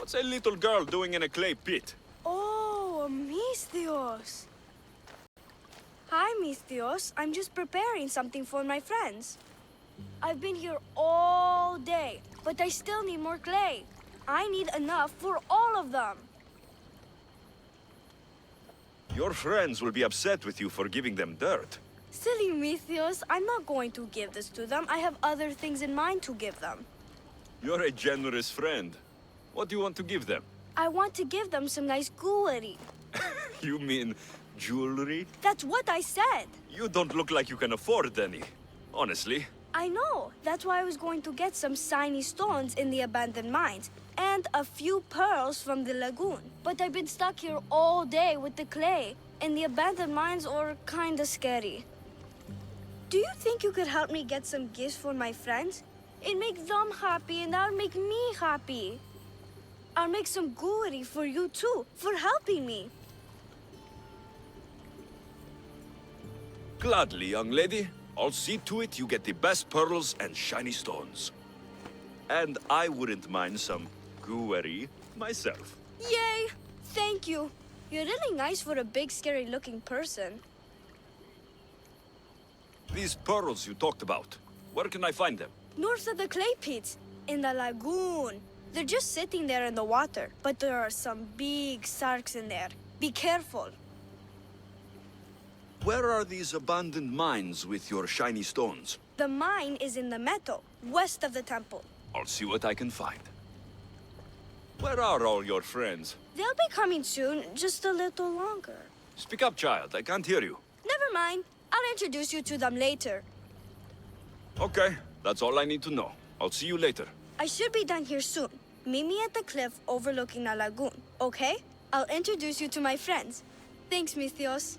What's a little girl doing in a clay pit? Oh, Misthios. Hi, Misthios. I'm just preparing something for my friends. I've been here all day, but I still need more clay. I need enough for all of them. Your friends will be upset with you for giving them dirt. Silly Misthios, I'm not going to give this to them. I have other things in mind to give them. You're a generous friend. What do you want to give them? I want to give them some nice jewelry. You mean jewelry? That's what I said. You don't look like you can afford any. Honestly. I know. That's why I was going to get some shiny stones in the abandoned mines and a few pearls from the lagoon. But I've been stuck here all day with the clay, and the abandoned mines are kinda scary. Do you think you could help me get some gifts for my friends? It'd make them happy and that'll make me happy. I'll make some jewelry for you too, for helping me. Gladly, young lady. I'll see to it you get the best pearls and shiny stones. And I wouldn't mind some jewelry myself. Yay! Thank you. You're really nice for a big, scary-looking person. These pearls you talked about, where can I find them? North of the clay pits, in the lagoon. They're just sitting there in the water, but there are some big sharks in there. Be careful. Where are these abandoned mines with your shiny stones? The mine is in the meadow, west of the temple. I'll see what I can find. Where are all your friends? They'll be coming soon, just a little longer. Speak up, child. I can't hear you. Never mind. I'll introduce you to them later. Okay, that's all I need to know. I'll see you later. I should be done here soon. Meet me at the cliff overlooking the lagoon, okay? I'll introduce you to my friends. Thanks, Misthios.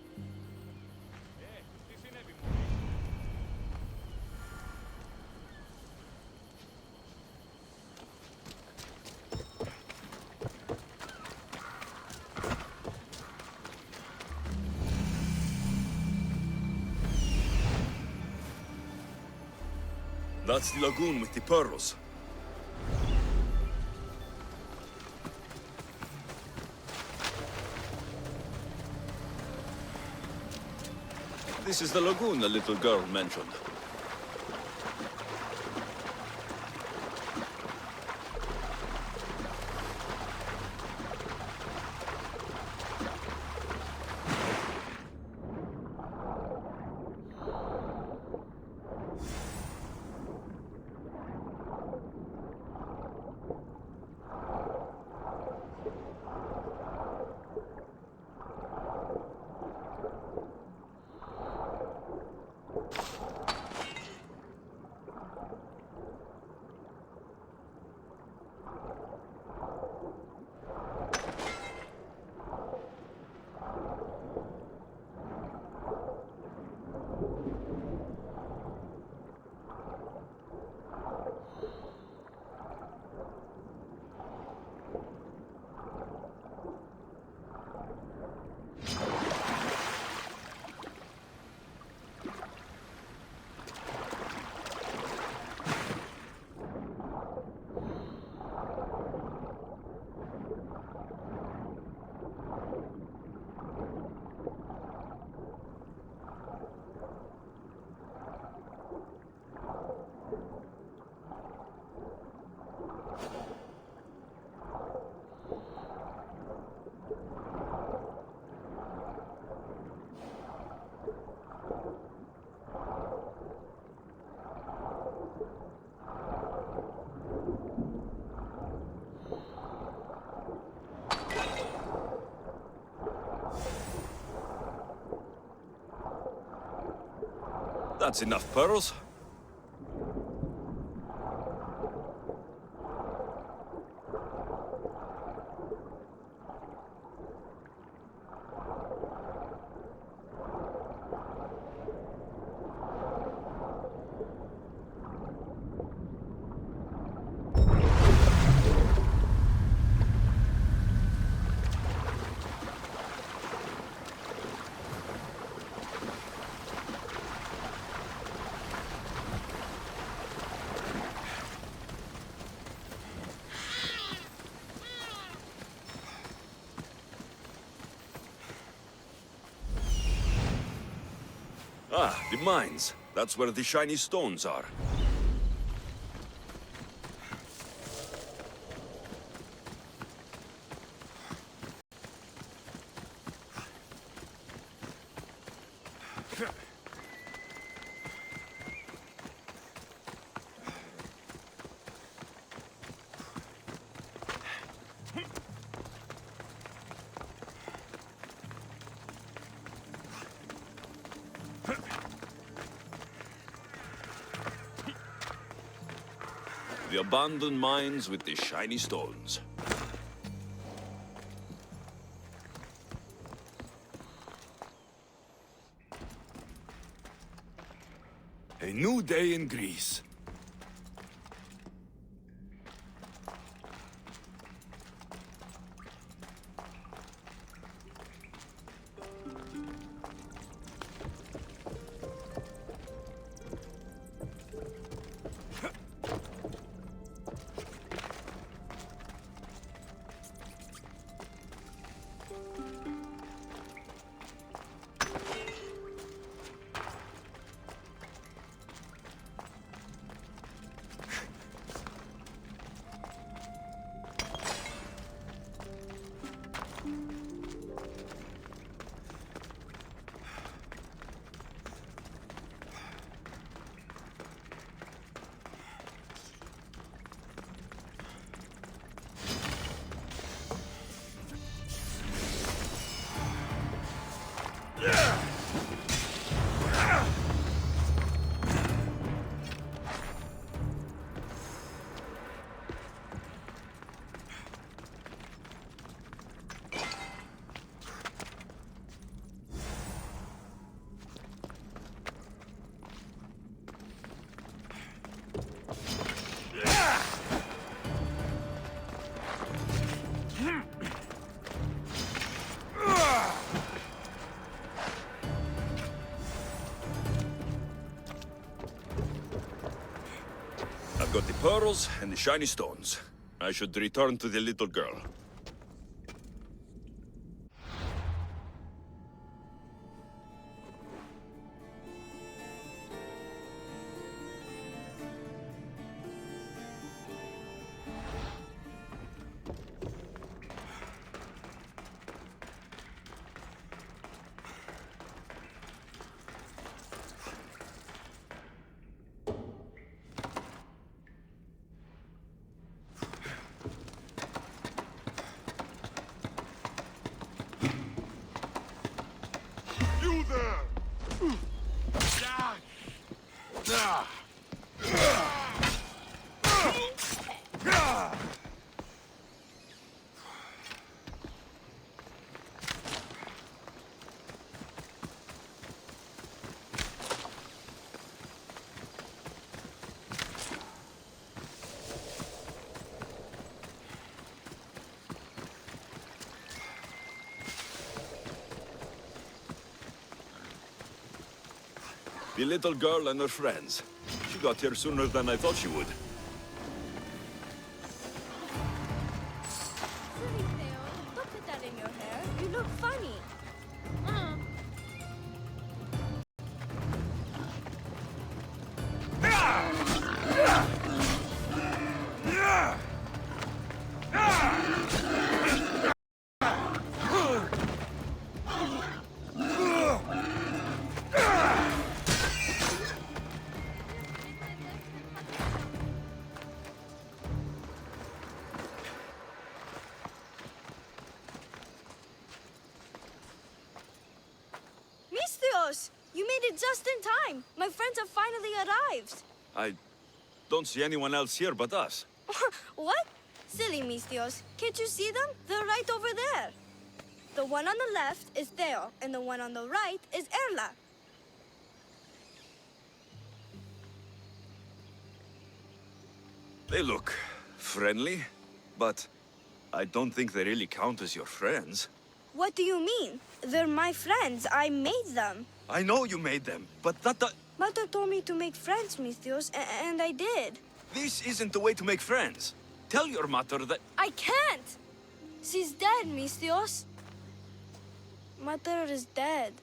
That's the lagoon with the pearls. This is the lagoon the little girl mentioned. That's enough pearls. Ah, the mines. That's where the shiny stones are. The abandoned mines with the shiny stones. A new day in Greece. I've got the pearls and the shiny stones. I should return to the little girl. You there! The little girl and her friends. She got here sooner than I thought she would. Silly Theo, don't put that in your hair. You look funny. Mistios, you made it just in time. My friends have finally arrived. I don't see anyone else here but us. What? Silly Mistios. Can't you see them? They're right over there. The one on the left is Theo, and the one on the right is Erla. They look friendly, but I don't think they really count as your friends. What do you mean? They're my friends. I made them. I know you made them, but that... Mother told me to make friends, Mistios, and I did. This isn't the way to make friends. Tell your mother that... I can't! She's dead, Mistios. Mother is dead.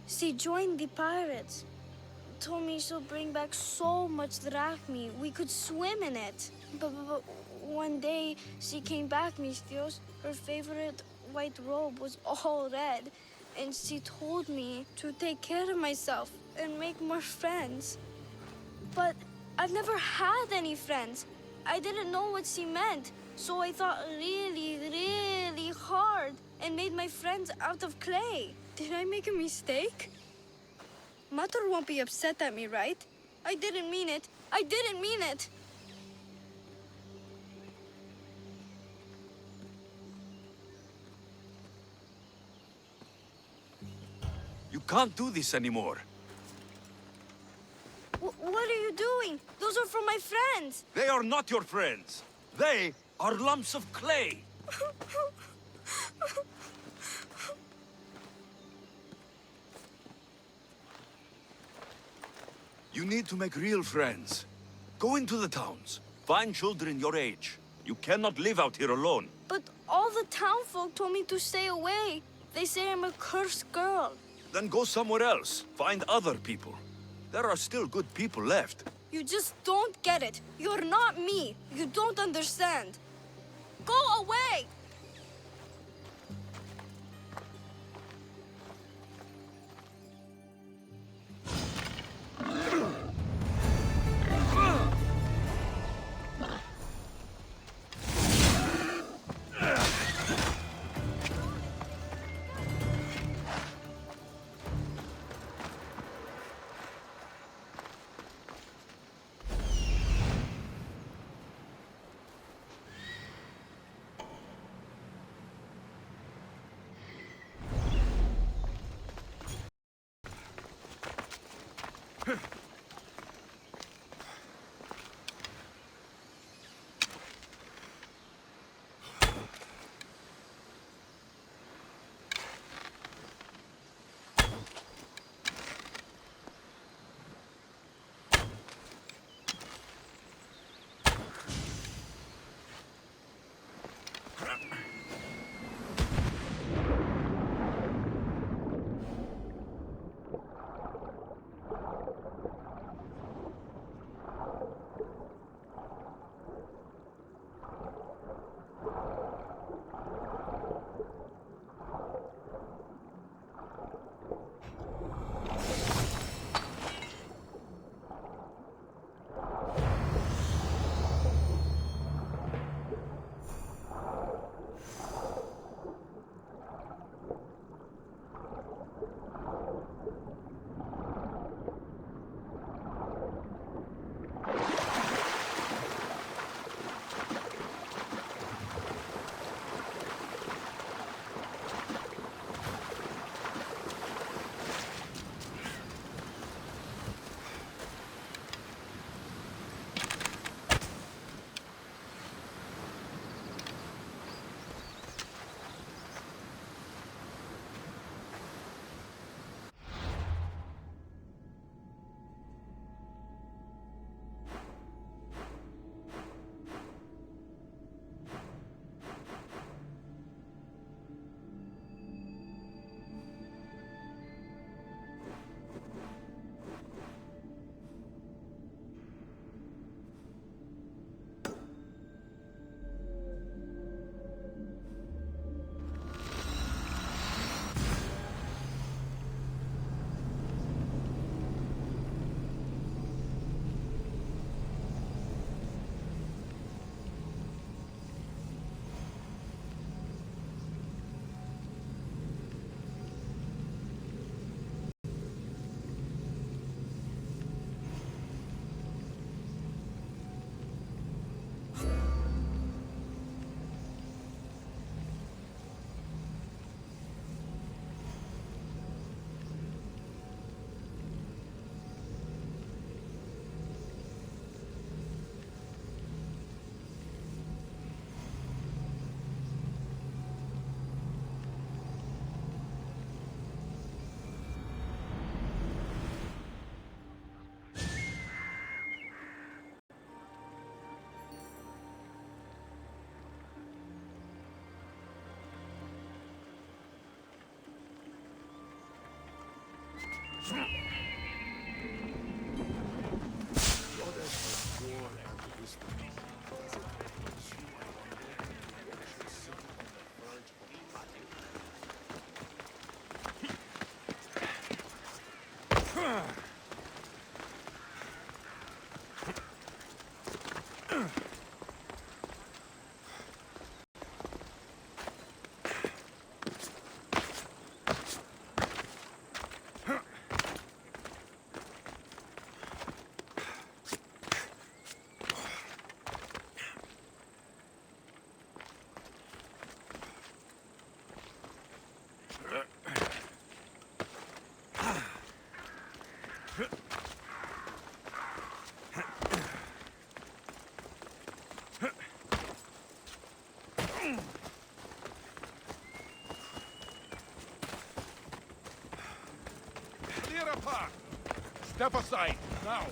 She joined the pirates. Told me she'll bring back so much drachmi, we could swim in it. But one day, she came back, Mistios. Her favorite white robe was all red. And she told me to take care of myself and make more friends. But I've never had any friends. I didn't know what she meant. So I thought really, really hard and made my friends out of clay. Did I make a mistake? Mother won't be upset at me, right? I didn't mean it. I didn't mean it. You can't do this anymore. What are you doing? Those are from my friends. They are not your friends. They are lumps of clay. You need to make real friends. Go into the towns. Find children your age. You cannot live out here alone. But all the townfolk told me to stay away. They say I'm a cursed girl. Then go somewhere else. Find other people. There are still good people left. You just don't get it. You're not me. You don't understand. Go away! Clear apart. Step aside, now.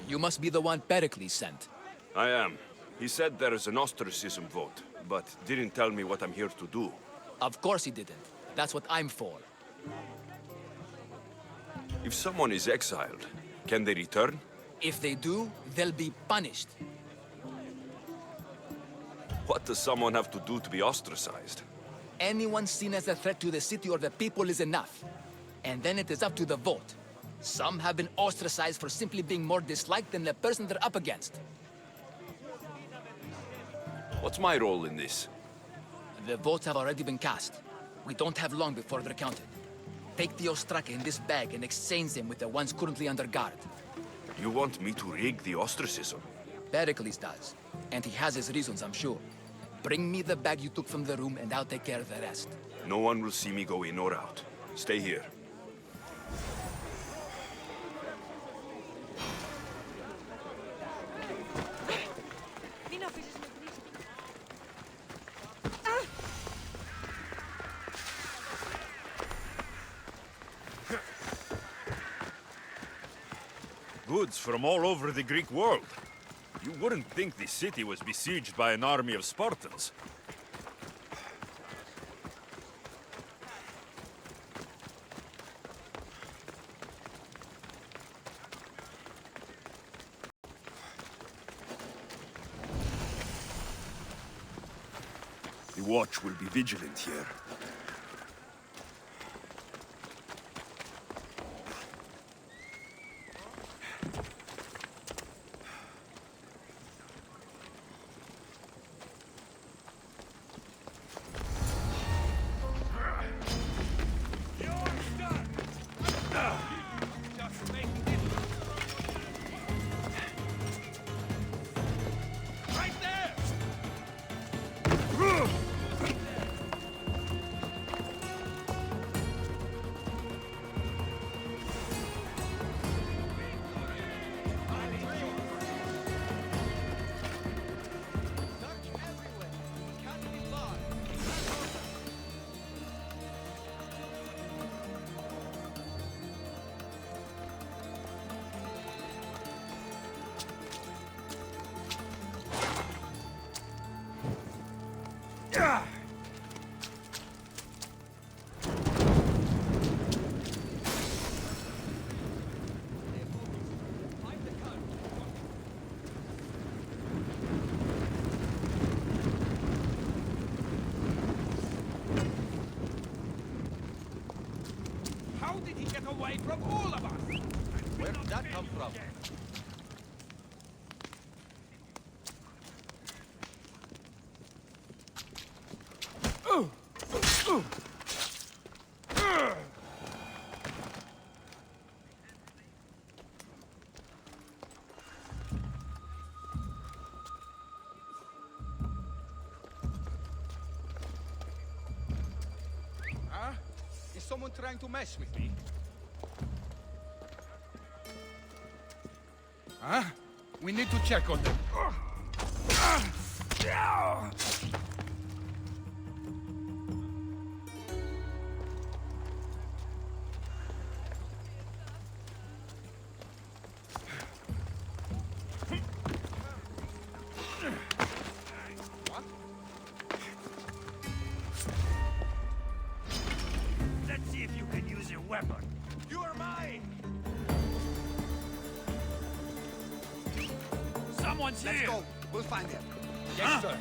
You must be the one Pericles sent. I am. He said there is an ostracism vote, but didn't tell me what I'm here to do. Of course he didn't. That's what I'm for. If someone is exiled, can they return? If they do, they'll be punished. What does someone have to do to be ostracized? Anyone seen as a threat to the city or the people is enough. And then it is up to the vote. Some have been ostracized for simply being more disliked than the person they're up against. What's my role in this? The votes have already been cast. We don't have long before they're counted. Take the Ostraka in this bag and exchange them with the ones currently under guard. You want me to rig the ostracism? Pericles does. And he has his reasons, I'm sure. Bring me the bag you took from the room and I'll take care of the rest. No one will see me go in or out. Stay here. Goods from all over the Greek world. You wouldn't think the city was besieged by an army of Spartans. The watch will be vigilant here. How did he get away from all of us? Where did that come from? someone trying to mess with me. Huh? We need to check on them. Let's see if you can use your weapon. You are mine! Someone's here! Let's go. We'll find him. Yes, sir.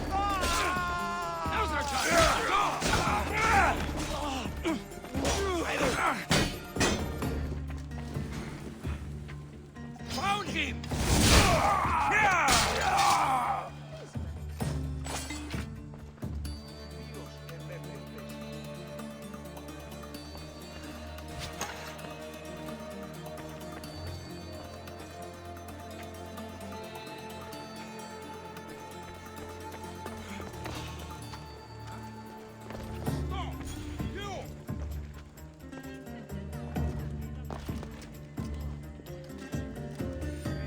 Now's our time! Found him!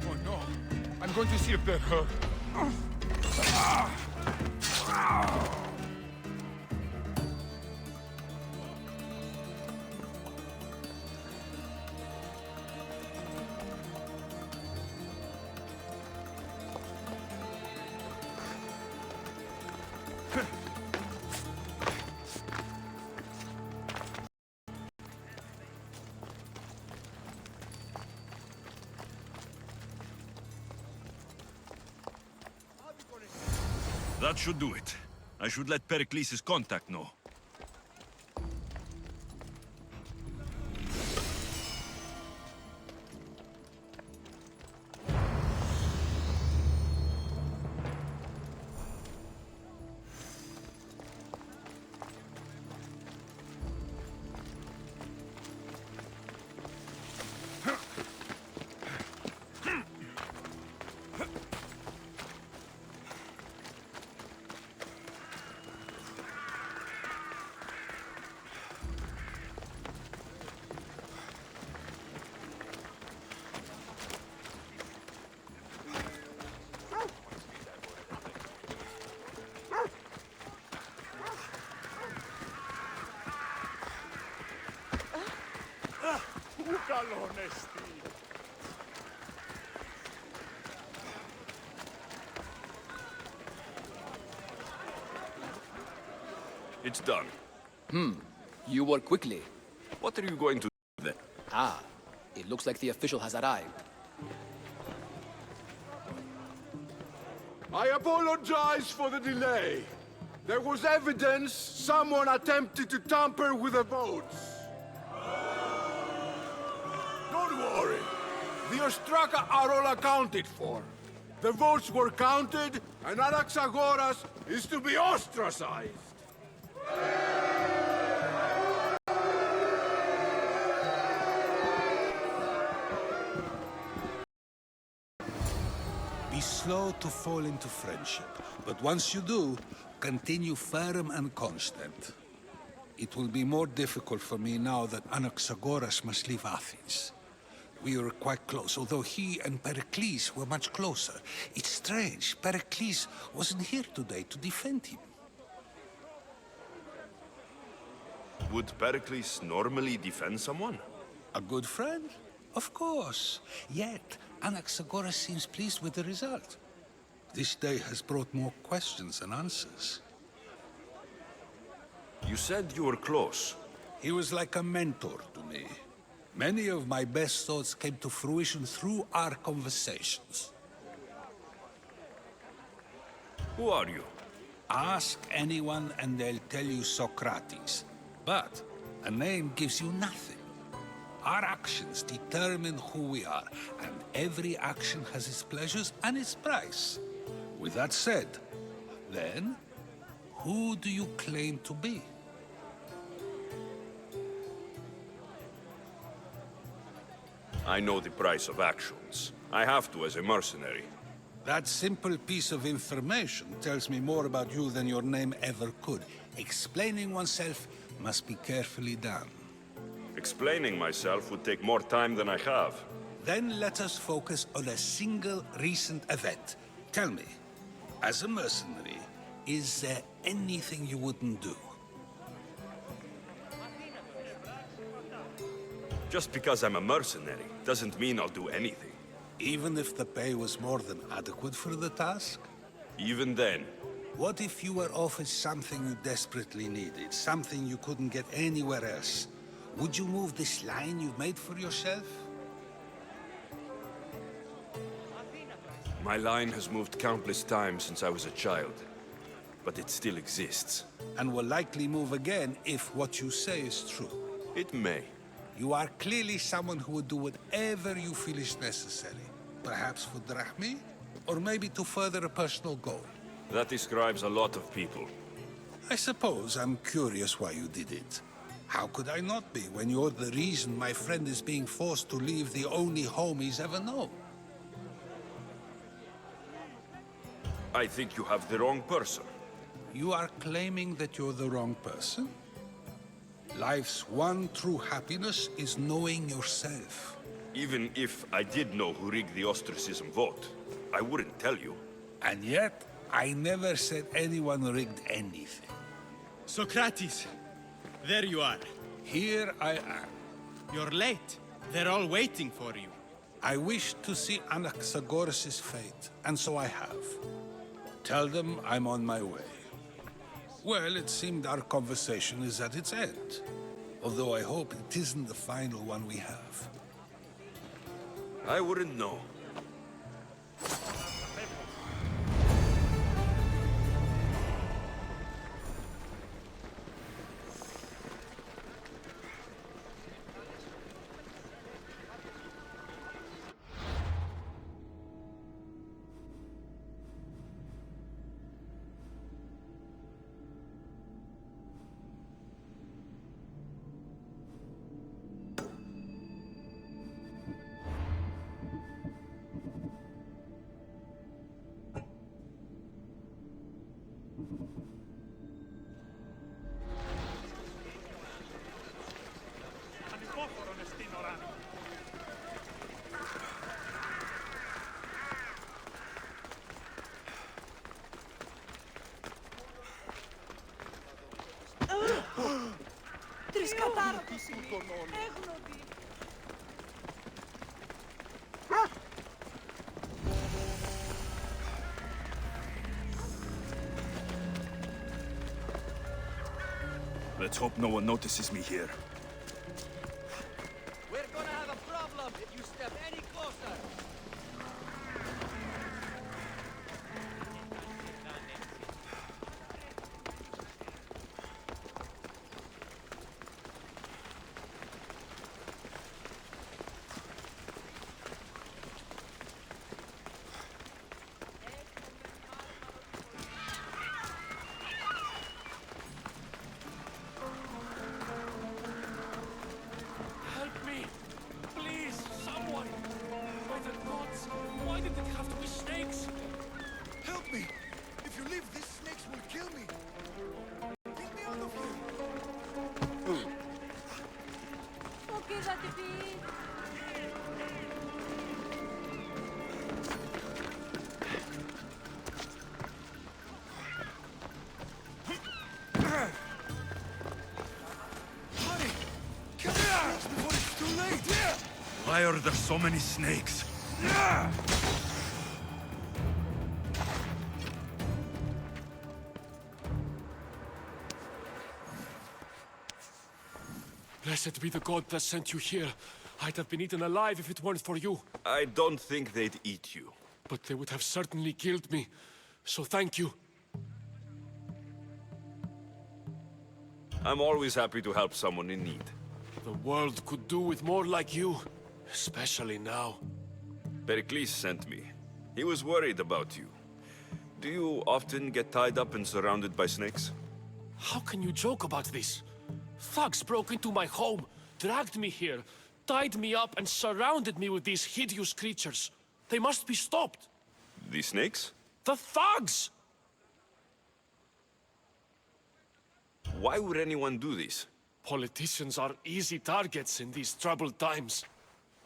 Oh no. I'm going to see if they're hurt. That should do it. I should let Pericles' contact know. It's done. You work quickly. What are you going to do then? Ah, it looks like the official has arrived. I apologize for the delay. There was evidence someone attempted to tamper with the votes. Don't worry. The Ostraka are all accounted for. The votes were counted, and Anaxagoras is to be ostracized. Be slow to fall into friendship, but once you do, continue firm and constant. It will be more difficult for me now that Anaxagoras must leave Athens. We were quite close, although he and Pericles were much closer. It's strange, Pericles wasn't here today to defend him. Would Pericles normally defend someone? A good friend? Of course. Yet, Anaxagoras seems pleased with the result. This day has brought more questions than answers. You said you were close. He was like a mentor to me. Many of my best thoughts came to fruition through our conversations. Who are you? Ask anyone and they'll tell you Socrates. But a name gives you nothing. Our actions determine who we are, and every action has its pleasures and its price. With that said, then, who do you claim to be? I know the price of actions. I have to as a mercenary. That simple piece of information tells me more about you than your name ever could. Explaining oneself must be carefully done. Explaining myself would take more time than I have. Then let us focus on a single recent event. Tell me, as a mercenary, is there anything you wouldn't do? Just because I'm a mercenary doesn't mean I'll do anything. Even if the pay was more than adequate for the task? Even then, What if you were offered something you desperately needed, something you couldn't get anywhere else? Would you move this line you've made for yourself? my line has moved countless times since I was a child. But it still exists. And will likely move again if what you say is true. It may. You are clearly someone who would do whatever you feel is necessary. Perhaps for drachmi, or maybe to further a personal goal. That describes a lot of people. I suppose I'm curious why you did it. How could I not be when you're the reason my friend is being forced to leave the only home he's ever known? I think you have the wrong person. You are claiming that you're the wrong person? Life's one true happiness is knowing yourself. Even if I did know who rigged the ostracism vote, I wouldn't tell you. And yet, I never said anyone rigged anything. Socrates, there you are. Here I am. You're late. They're all waiting for you. I wish to see Anaxagoras' fate, and so I have. Tell them I'm on my way. Well, it seemed our conversation is at its end. Although I hope it isn't the final one we have. I wouldn't know. Let's hope no one notices me here. We're gonna have a problem if you step any closer. Help me! Please, someone! By the gods, why did it have to be snakes? Help me! If you leave, these snakes will kill me! Get me out of here! Hurry! Kill the snakes before it's too late! Why are there so many snakes? Blessed be the god that sent you here. I'd have been eaten alive if it weren't for you. I don't think they'd eat you. But they would have certainly killed me. So thank you. I'm always happy to help someone in need. The world could do with more like you. Especially now. Pericles sent me. He was worried about you. Do you often get tied up and surrounded by snakes? How can you joke about this? Thugs broke into my home, dragged me here, tied me up and surrounded me with these hideous creatures. They must be stopped. The snakes? The thugs! Why would anyone do this? Politicians are easy targets in these troubled times.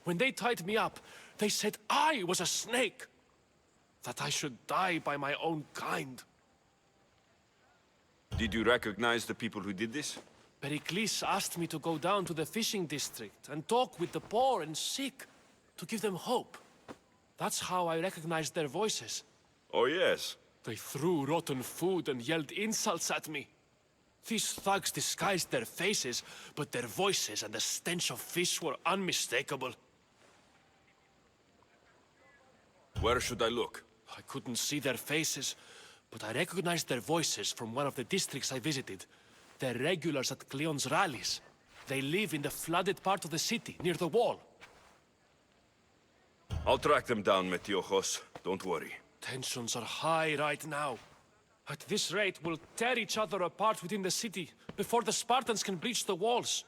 When they tied me up, they said I was a snake. That I should die by my own kind. Did you recognize the people who did this? Pericles asked me to go down to the fishing district and talk with the poor and sick, to give them hope. That's how I recognized their voices. Oh, yes. They threw rotten food and yelled insults at me. These thugs disguised their faces, but their voices and the stench of fish were unmistakable. Where should I look? I couldn't see their faces, but I recognized their voices from one of the districts I visited. They're regulars at Cleon's rallies. They live in the flooded part of the city, near the wall. I'll track them down, Metiojos. Don't worry. Tensions are high right now. At this rate, we'll tear each other apart within the city before the Spartans can breach the walls.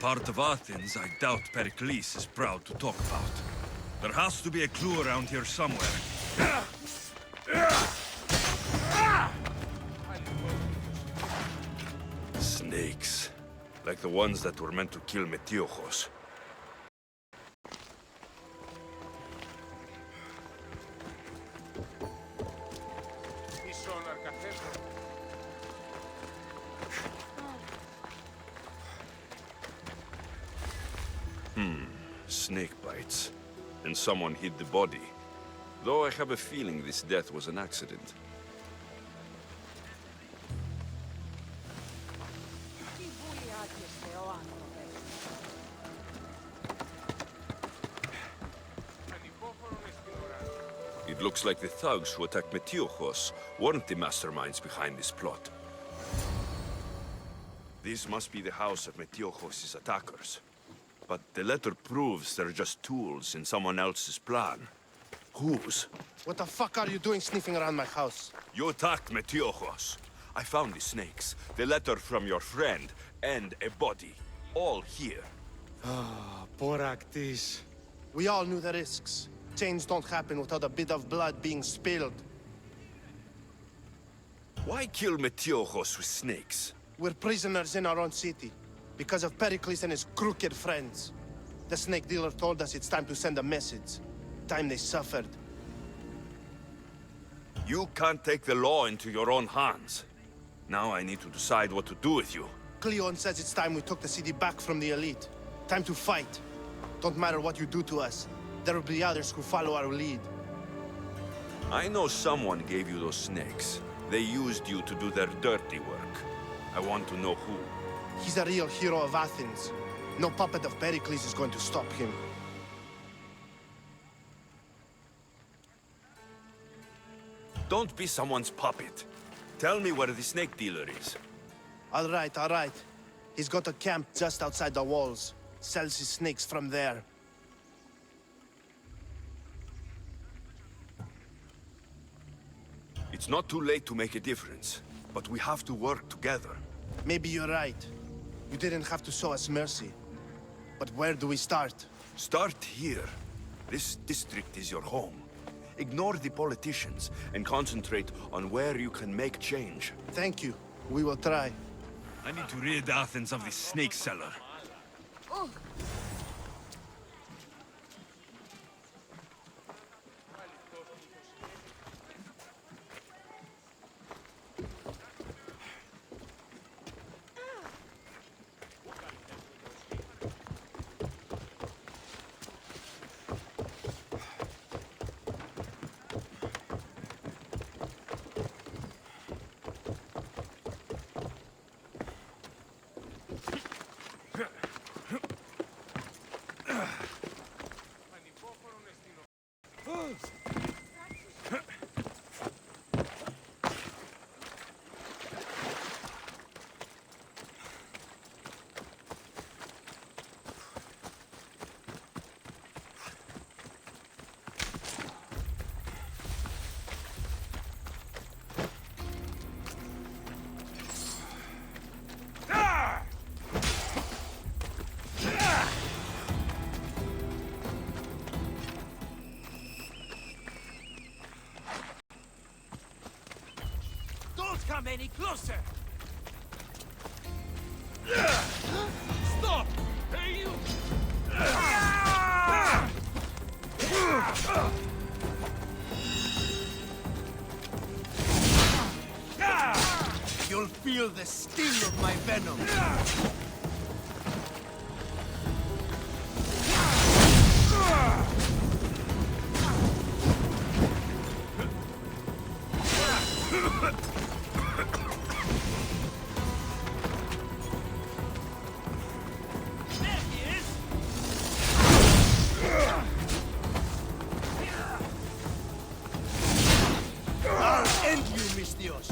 Part of Athens I doubt Pericles is proud to talk about. There has to be a clue around here somewhere. Snakes. Like the ones that were meant to kill Metiojos. Snake bites. And someone hid the body. Though I have a feeling this death was an accident. It looks like the thugs who attacked Metiojos weren't the masterminds behind this plot. This must be the house of Metiojos' attackers. But the letter proves they're just tools in someone else's plan. Whose? What the fuck are you doing sniffing around my house? You attacked Metiojos. I found the snakes, the letter from your friend, and a body. All here. Poor Actis. We all knew the risks. Change don't happen without a bit of blood being spilled. Why kill Metiojos with snakes? We're prisoners in our own city. Because of Pericles and his crooked friends. The snake dealer told us it's time to send a message. Time they suffered. You can't take the law into your own hands. Now I need to decide what to do with you. Cleon says it's time we took the city back from the elite. Time to fight. Don't matter what you do to us. There will be others who follow our lead. I know someone gave you those snakes. They used you to do their dirty work. I want to know who. He's a real hero of Athens. No puppet of Pericles is going to stop him. Don't be someone's puppet. Tell me where the snake dealer is. All right, all right. He's got a camp just outside the walls. Sells his snakes from there. It's not too late to make a difference, but we have to work together. Maybe you're right. You didn't have to show us mercy. But where do we start? Start here. This district is your home. Ignore the politicians and concentrate on where you can make change. Thank you. We will try. I need to rid Athens of this snake seller. Oh. any closer! Stop! Hey, you! You'll feel the sting of my venom. There he is! I'll end you, Mistios.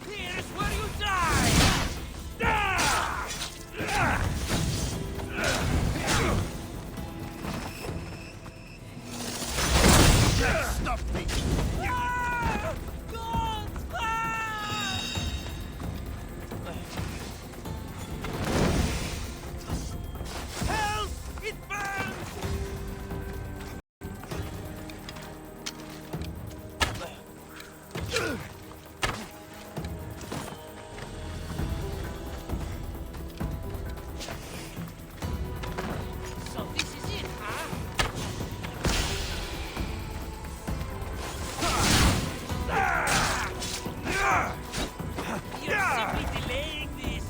Here's where you die! Stop me! Help! It burns! So this is it, huh? You're simply delaying this.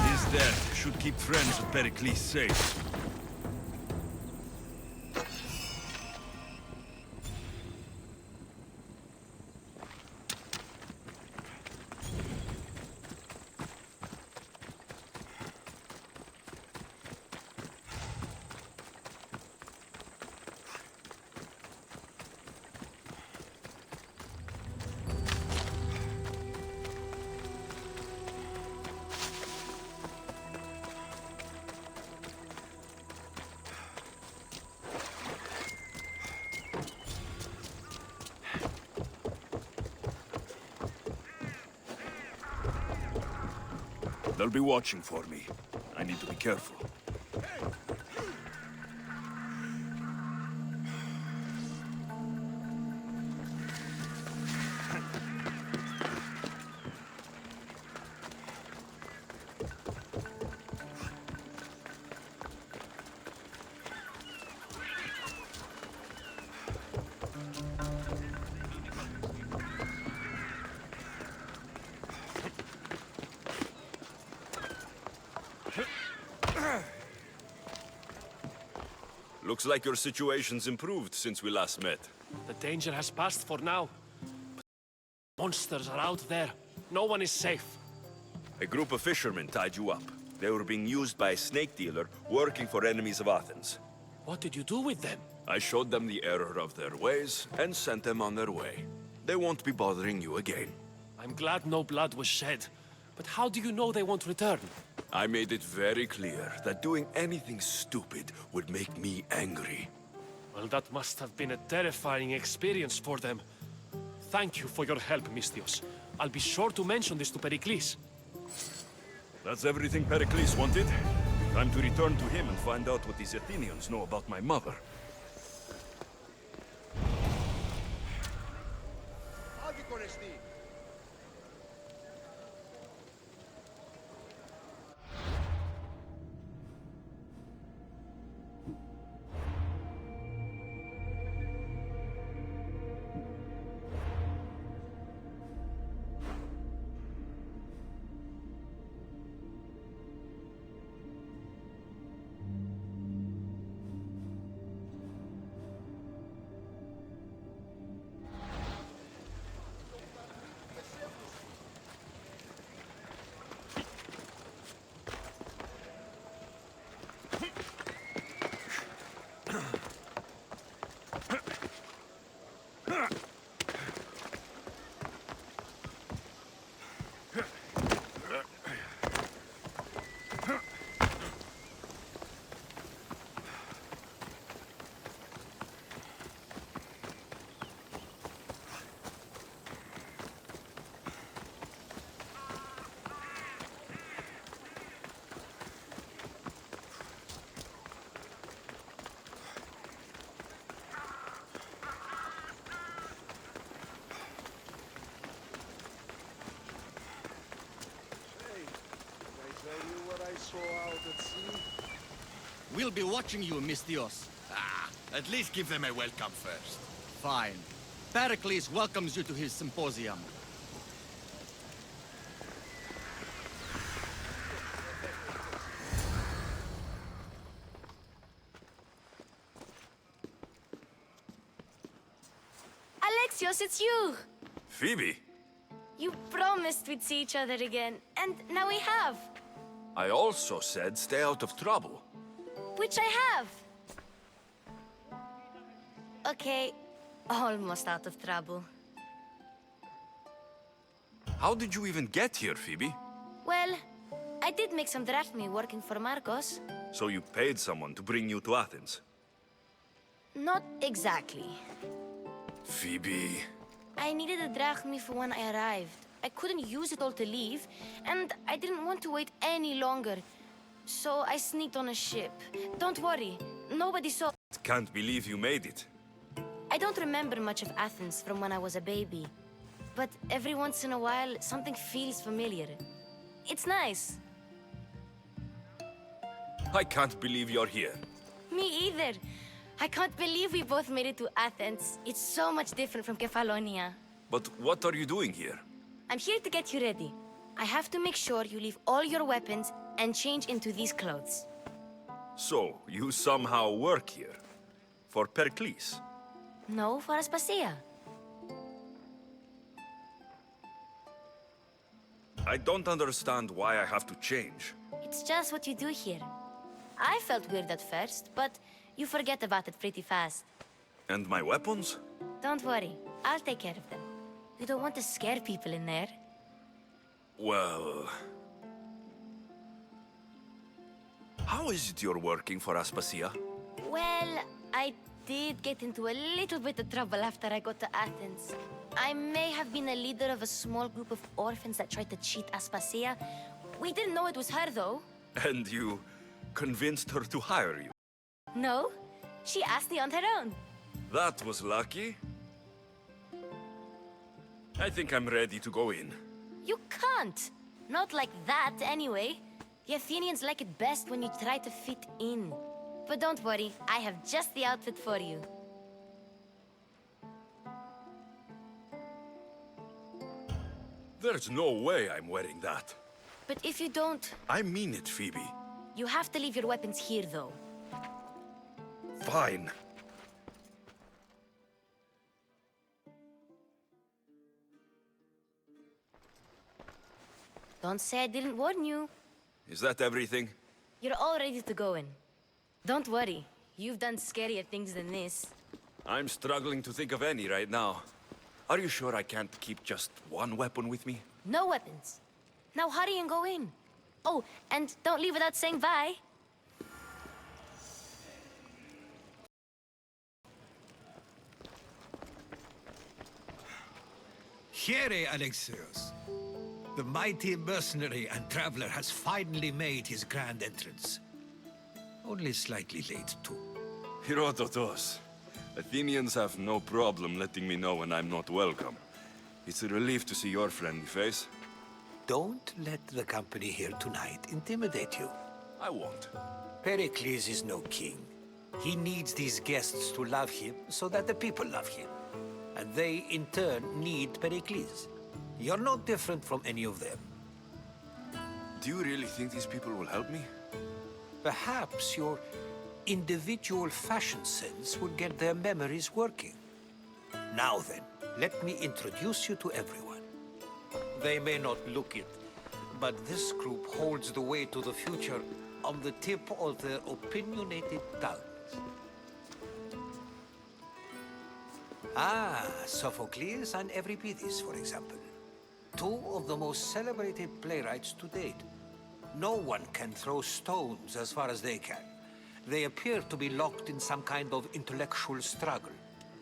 His death should keep friends of Pericles safe. They'll be watching for me. I need to be careful. Looks like your situation's improved since we last met. The danger has passed for now. Monsters are out there. No one is safe. A group of fishermen tied you up. They were being used by a snake dealer working for enemies of Athens. What did you do with them? I showed them the error of their ways and sent them on their way. They won't be bothering you again. I'm glad no blood was shed. But how do you know they won't return? I made it very clear that doing anything stupid would make me angry. Well, that must have been a terrifying experience for them. Thank you for your help, Mistios. I'll be sure to mention this to Pericles. That's everything Pericles wanted. Time to return to him and find out what these Athenians know about my mother. so out at sea. We'll be watching you, Mistios. At least give them a welcome first. Fine. Pericles welcomes you to his symposium. Alexios, it's you! Phoebe, You promised we'd see each other again, and now we have. I also said stay out of trouble. Which I have. Okay, almost out of trouble. How did you even get here, Phoebe? Well, I did make some drachmae working for Marcos. So you paid someone to bring you to Athens? Not exactly. Phoebe... I needed a drachmae for when I arrived. I couldn't use it all to leave, and I didn't want to wait any longer. So I sneaked on a ship. Don't worry, nobody saw. Can't believe you made it. I don't remember much of Athens from when I was a baby. But every once in a while, something feels familiar. It's nice. I can't believe you're here. Me either. I can't believe we both made it to Athens. It's so much different from Kefalonia. But what are you doing here? I'm here to get you ready. I have to make sure you leave all your weapons and change into these clothes. So, you somehow work here? For Pericles? No, for Aspasia. I don't understand why I have to change. It's just what you do here. I felt weird at first, but you forget about it pretty fast. And my weapons? Don't worry, I'll take care of them. You don't want to scare people in there. Well... How is it you're working for Aspasia? Well, I did get into a little bit of trouble after I got to Athens. I may have been a leader of a small group of orphans that tried to cheat Aspasia. We didn't know it was her, though. And you convinced her to hire you? No, she asked me on her own. That was lucky. I think I'm ready to go in. You can't. Not like that, anyway. The Athenians like it best when you try to fit in. But don't worry, I have just the outfit for you. There's no way I'm wearing that. But if you don't, I mean it, Phoebe. you have to leave your weapons here, though. Fine. Don't say I didn't warn you. Is that everything? You're all ready to go in. Don't worry, you've done scarier things than this. I'm struggling to think of any right now. Are you sure I can't keep just one weapon with me? No weapons. Now hurry and go in. Oh, and don't leave without saying bye. Here, Alexios. The mighty mercenary and traveler has finally made his grand entrance. Only slightly late, too. Herodotus. Athenians have no problem letting me know when I'm not welcome. It's a relief to see your friendly face. Don't let the company here tonight intimidate you. I won't. Pericles is no king. He needs these guests to love him so that the people love him. And they, in turn, need Pericles. You're no different from any of them. Do you really think these people will help me? Perhaps your individual fashion sense would get their memories working. Now then, let me introduce you to everyone. They may not look it, but this group holds the way to the future on the tip of their opinionated tongues. Ah, Sophocles and Euripides, for example. Two of the most celebrated playwrights to date. No one can throw stones as far as they can. They appear to be locked in some kind of intellectual struggle,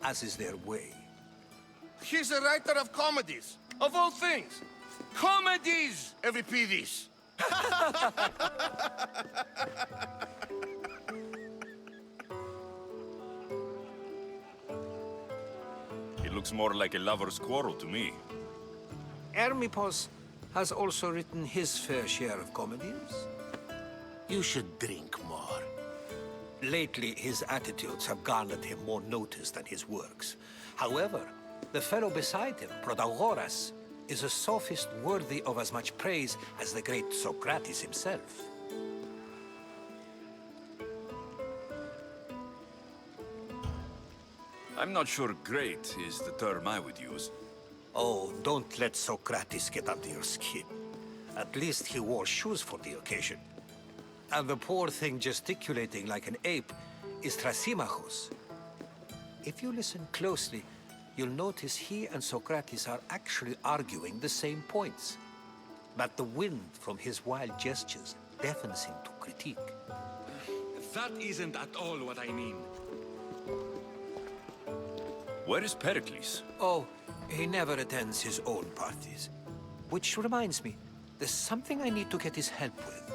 as is their way. He's a writer of comedies, of all things. Comedies, Euripides. It looks more like a lover's quarrel to me. Hermippos has also written his fair share of comedies. You should drink more. Lately, his attitudes have garnered him more notice than his works. However, the fellow beside him, Protagoras, is a sophist worthy of as much praise as the great Socrates himself. I'm not sure great is the term I would use. Oh, don't let Socrates get under your skin. At least he wore shoes for the occasion. And the poor thing gesticulating like an ape is Thrasymachos. If you listen closely, you'll notice he and Socrates are actually arguing the same points. But the wind from his wild gestures deafens him to critique. That isn't at all what I mean. Where is Pericles? Oh, he never attends his own parties. Which reminds me, there's something I need to get his help with.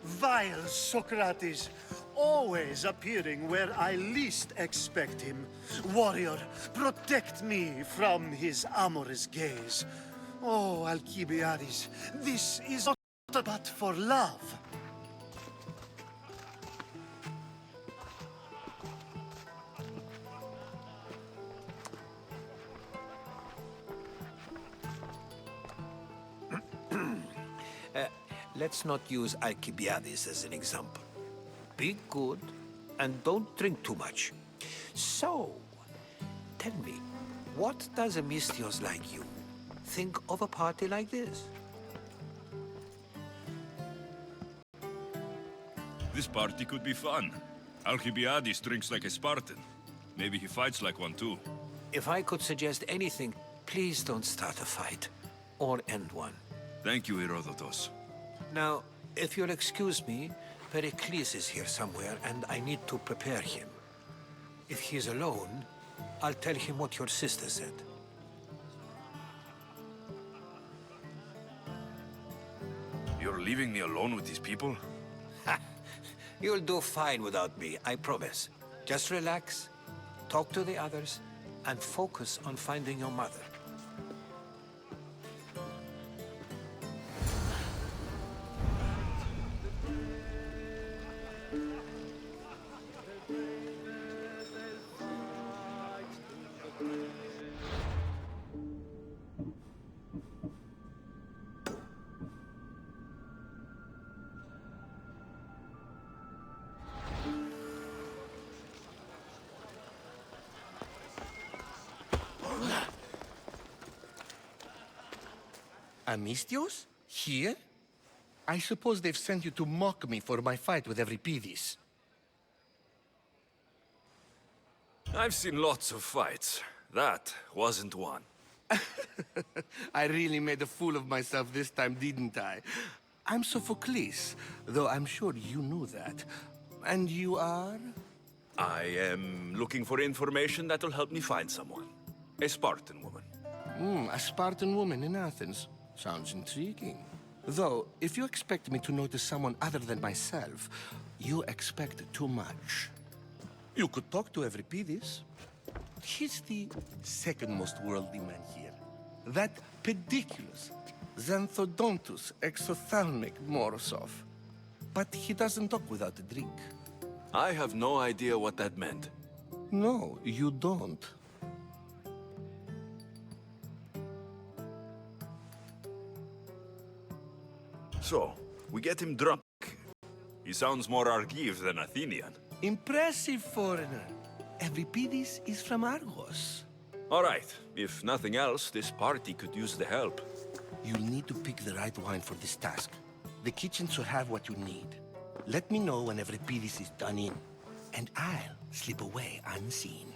Vile Socrates, always appearing where I least expect him. Warrior, protect me from his amorous gaze. Oh, Alcibiades, this is not but for love. Let's not use Alcibiades as an example. Be good, and don't drink too much. So, tell me, what does a Mystios like you think of a party like this? This party could be fun. Alcibiades drinks like a Spartan. Maybe he fights like one too. If I could suggest anything, please don't start a fight, or end one. Thank you, Herodotus. Now, if you'll excuse me, Pericles is here somewhere, and I need to prepare him. If he's alone, I'll tell him what your sister said. You're leaving me alone with these people? Ha! You'll do fine without me, I promise. Just relax, talk to the others, and focus on finding your mother. Mystios? Here? I suppose they've sent you to mock me for my fight with Euripides. I've seen lots of fights. That wasn't one. I really made a fool of myself this time, didn't I? I'm Sophocles, though I'm sure you knew that. And you are? I am looking for information that'll help me find someone. A Spartan woman. A Spartan woman in Athens. Sounds intriguing. Though, if you expect me to notice someone other than myself, you expect too much. You could talk to Euripides. He's the second most worldly man here. That pediculous, xanthodontus exophthalmic Morosov. But he doesn't talk without a drink. I have no idea what that meant. No, you don't. So, we get him drunk. He sounds more Argive than Athenian. Impressive, foreigner. Euripides is from Argos. All right. If nothing else, this party could use the help. You'll need to pick the right wine for this task. The kitchen should have what you need. Let me know when Euripides is done in, and I'll slip away unseen.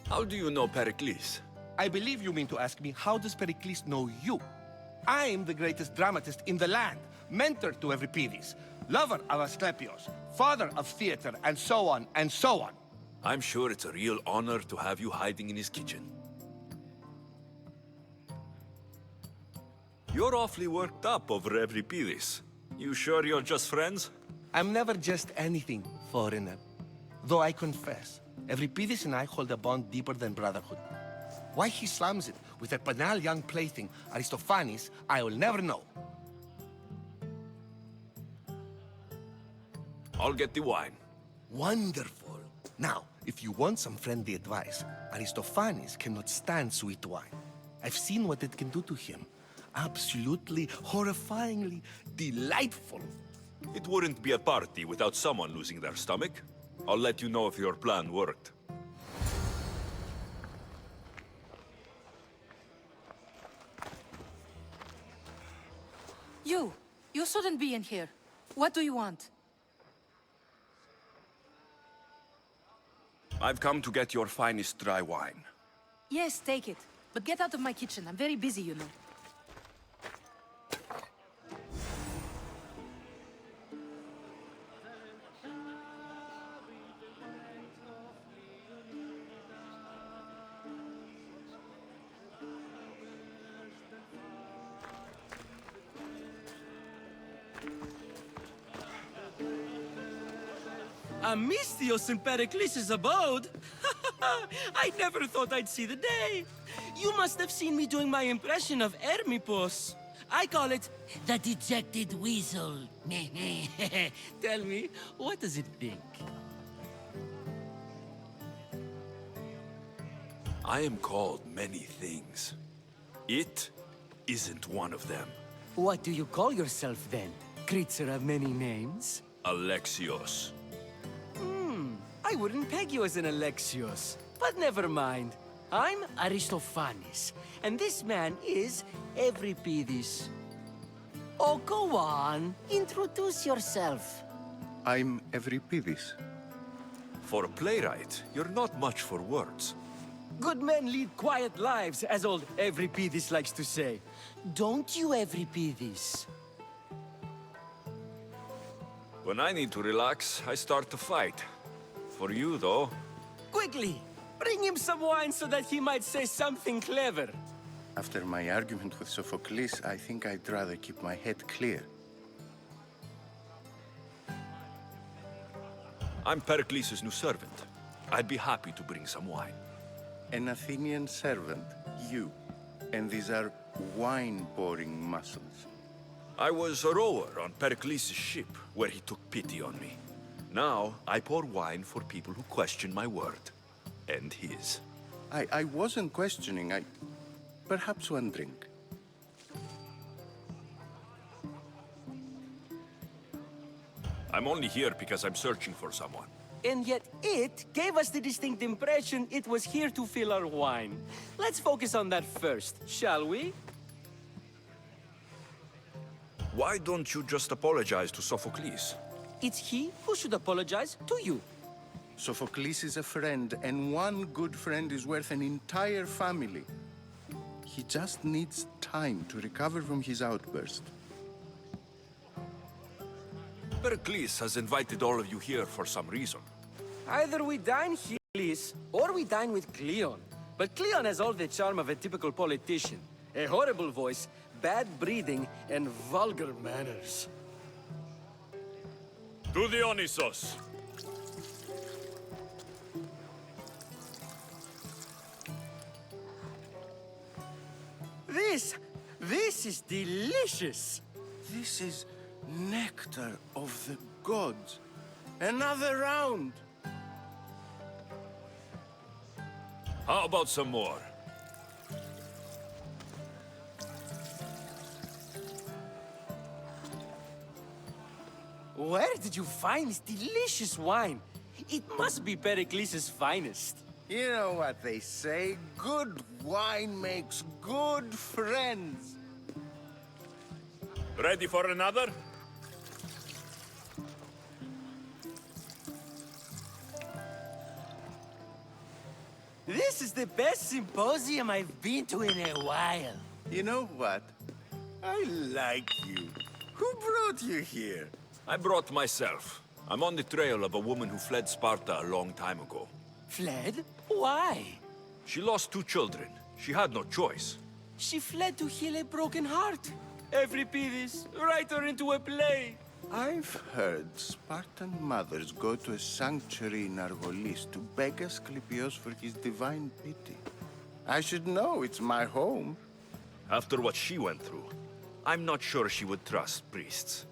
How do you know Pericles? I believe you mean to ask me, how does Pericles know you? I'm the greatest dramatist in the land, mentor to Euripides, lover of Asclepios, father of theater, and so on, and so on. I'm sure it's a real honor to have you hiding in his kitchen. You're awfully worked up over Euripides. You sure you're just friends? I'm never just anything, foreigner. Though I confess, Euripides and I hold a bond deeper than brotherhood. Why he slams it with a banal young plaything, Aristophanes, I will never know. I'll get the wine. Wonderful. Now, if you want some friendly advice, Aristophanes cannot stand sweet wine. I've seen what it can do to him. Absolutely, horrifyingly delightful. It wouldn't be a party without someone losing their stomach. I'll let you know if your plan worked. You shouldn't be in here. What do you want? I've come to get your finest dry wine. Yes, take it. But get out of my kitchen. I'm very busy, you know. Amistios in Pericles' abode? I never thought I'd see the day. You must have seen me doing my impression of Hermipos. I call it the dejected weasel. Tell me, what does it think? I am called many things. It isn't one of them. What do you call yourself then? Creature of many names? Alexios. I wouldn't peg you as an Alexios, but never mind. I'm Aristophanes, and this man is Euripides. Oh, go on. Introduce yourself. I'm Euripides. For a playwright, you're not much for words. Good men lead quiet lives, as old Euripides likes to say. Don't you, Euripides? When I need to relax, I start to fight. For you, though. Quickly, bring him some wine so that he might say something clever. After my argument with Sophocles, I think I'd rather keep my head clear. I'm Pericles' new servant. I'd be happy to bring some wine. An Athenian servant, you. And these are wine-pouring muscles. I was a rower on Pericles' ship, where he took pity on me. Now, I pour wine for people who question my word. And his. I wasn't questioning, perhaps one drink. I'm only here because I'm searching for someone. And yet it gave us the distinct impression it was here to fill our wine. Let's focus on that first, shall we? Why don't you just apologize to Sophocles? It's he who should apologize to you. Sophocles is a friend, and one good friend is worth an entire family. He just needs time to recover from his outburst. Pericles has invited all of you here for some reason. Either we dine here, please, or we dine with Cleon. But Cleon has all the charm of a typical politician. A horrible voice, bad breeding, and vulgar manners. To Dionysos. This is delicious. This is nectar of the gods. Another round. How about some more? Where did you find this delicious wine? It must be Pericles' finest. You know what they say, good wine makes good friends. Ready for another? This is the best symposium I've been to in a while. You know what? I like you. Who brought you here? I brought myself. I'm on the trail of a woman who fled Sparta a long time ago. Fled? Why? She lost 2 children. She had no choice. She fled to heal a broken heart. Euripides, write her into a play. I've heard Spartan mothers go to a sanctuary in Argolis to beg Asclepios for his divine pity. I should know, it's my home. After what she went through, I'm not sure she would trust priests.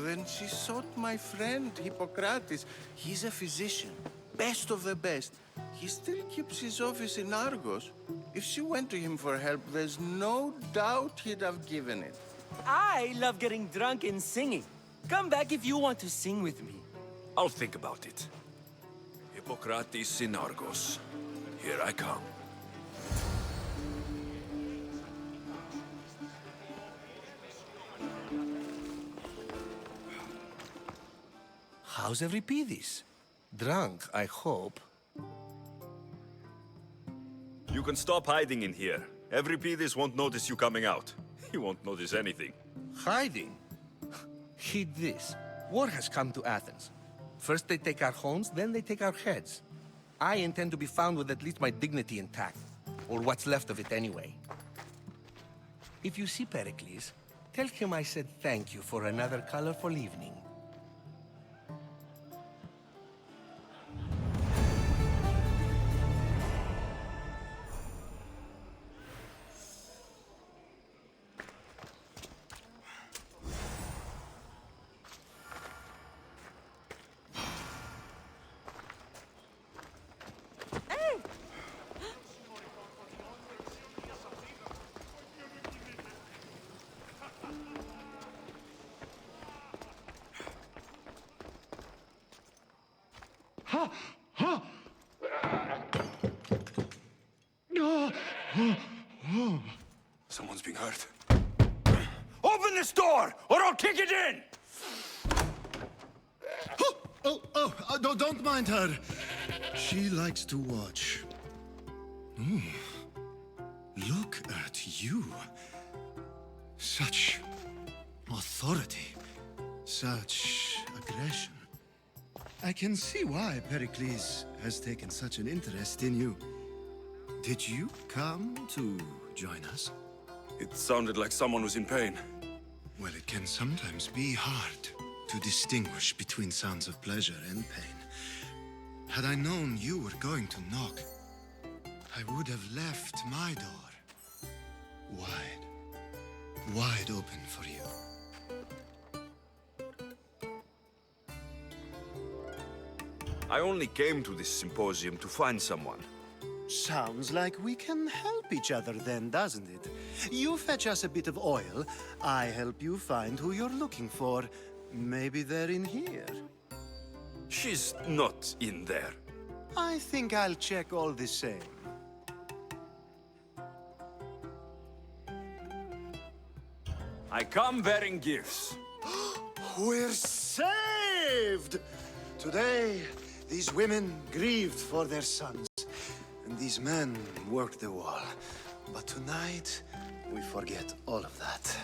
Then she sought my friend, Hippocrates. He's a physician, best of the best. He still keeps his office in Argos. If she went to him for help, there's no doubt he'd have given it. I love getting drunk and singing. Come back if you want to sing with me. I'll think about it. Hippocrates in Argos. Here I come. How's Euripides? Drunk, I hope. You can stop hiding in here. Euripides won't notice you coming out. He won't notice anything. Hiding? Heed this. War has come to Athens. First they take our homes, then they take our heads. I intend to be found with at least my dignity intact. Or what's left of it anyway. If you see Pericles, tell him I said thank you for another colorful evening. Someone's being hurt. Open this door, or I'll kick it in! Don't mind her. She likes to watch. Look at you. Such authority. Such aggression. I can see why Pericles has taken such an interest in you. Did you come to join us? It sounded like someone was in pain. Well, it can sometimes be hard to distinguish between sounds of pleasure and pain. Had I known you were going to knock, I would have left my door wide open for you. I only came to this symposium to find someone. Sounds like we can help each other then, doesn't it? You fetch us a bit of oil, I help you find who you're looking for. Maybe they're in here. She's not in there. I think I'll check all the same. I come bearing gifts. We're saved! Today, these women grieved for their sons, and these men worked the wall. But tonight, we forget all of that.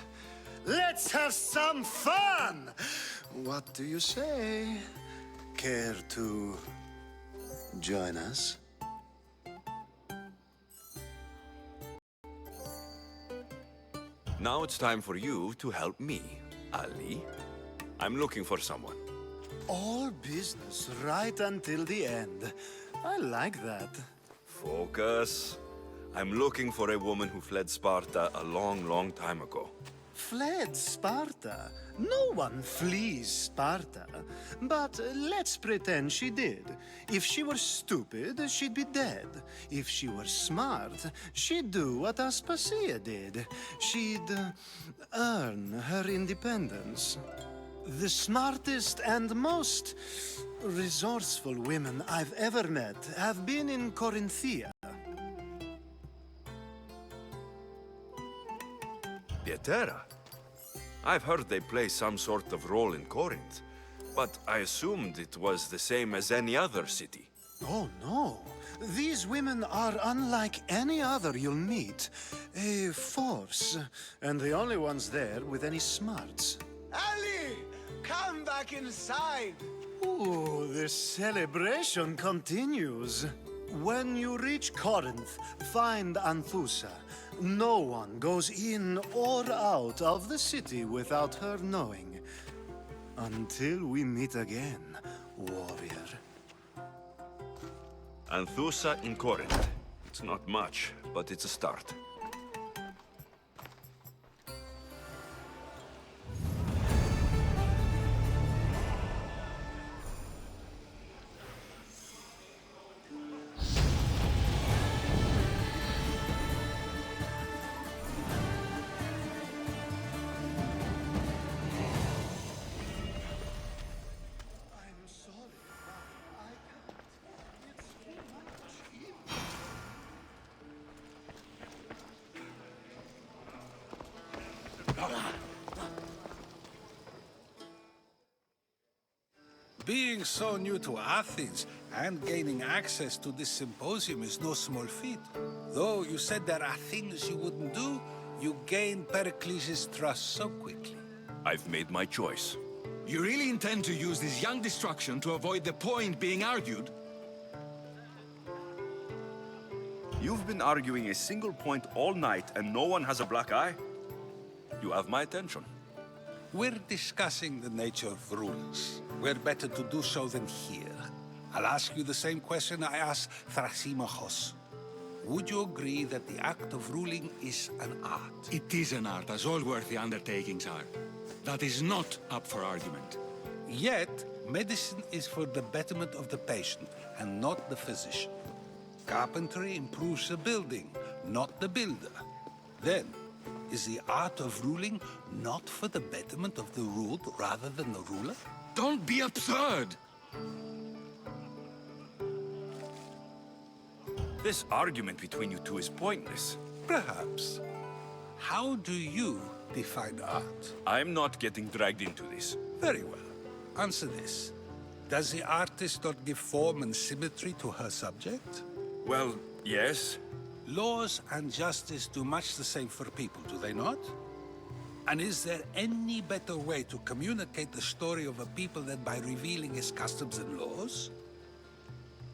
Let's have some fun! What do you say? Care to join us? Now it's time for you to help me, Ali. I'm looking for someone. All business right until the end. I like that. Focus. I'm looking for a woman who fled Sparta a long, long time ago. Fled Sparta? No one flees Sparta. But let's pretend she did. If she were stupid, she'd be dead. If she were smart, she'd do what Aspasia did. She'd earn her independence. The smartest and most resourceful women I've ever met have been in Corinthia. Pietera. I've heard they play some sort of role in Corinth, but I assumed it was the same as any other city. Oh, no. These women are unlike any other you'll meet. A force, and the only ones there with any smarts. Ali! Come back inside! Ooh, the celebration continues. When you reach Corinth, find Anthusa. No one goes in or out of the city without her knowing. Until we meet again, warrior. Anthusa in Corinth. It's not much, but it's a start. Being so new to Athens and gaining access to this symposium is no small feat. Though you said there are things you wouldn't do, you gained Pericles' trust so quickly. I've made my choice. You really intend to use this young destruction to avoid the point being argued? You've been arguing a single point all night and no one has a black eye? You have my attention. We're discussing the nature of rules. We're better to do so than here. I'll ask you the same question I asked Thrasymachos. Would you agree that the act of ruling is an art? It is an art, as all worthy undertakings are. That is not up for argument. Yet, medicine is for the betterment of the patient and not the physician. Carpentry improves the building, not the builder. Then, is the art of ruling not for the betterment of the ruled rather than the ruler? Don't be absurd! This argument between you two is pointless. Perhaps. How do you define art? I'm not getting dragged into this. Very well. Answer this. Does the artist not give form and symmetry to her subject? Well, yes. Laws and justice do much the same for people, do they not? And is there any better way to communicate the story of a people than by revealing its customs and laws?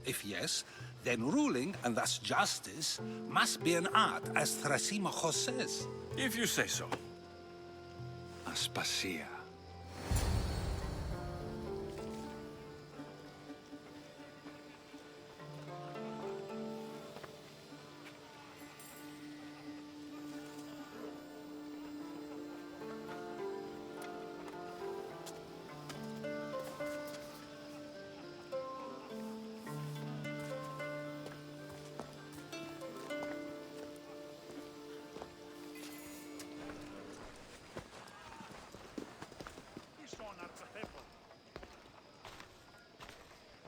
If yes, then ruling, and thus justice, must be an art, as Thrasymachos says. If you say so. Aspasia.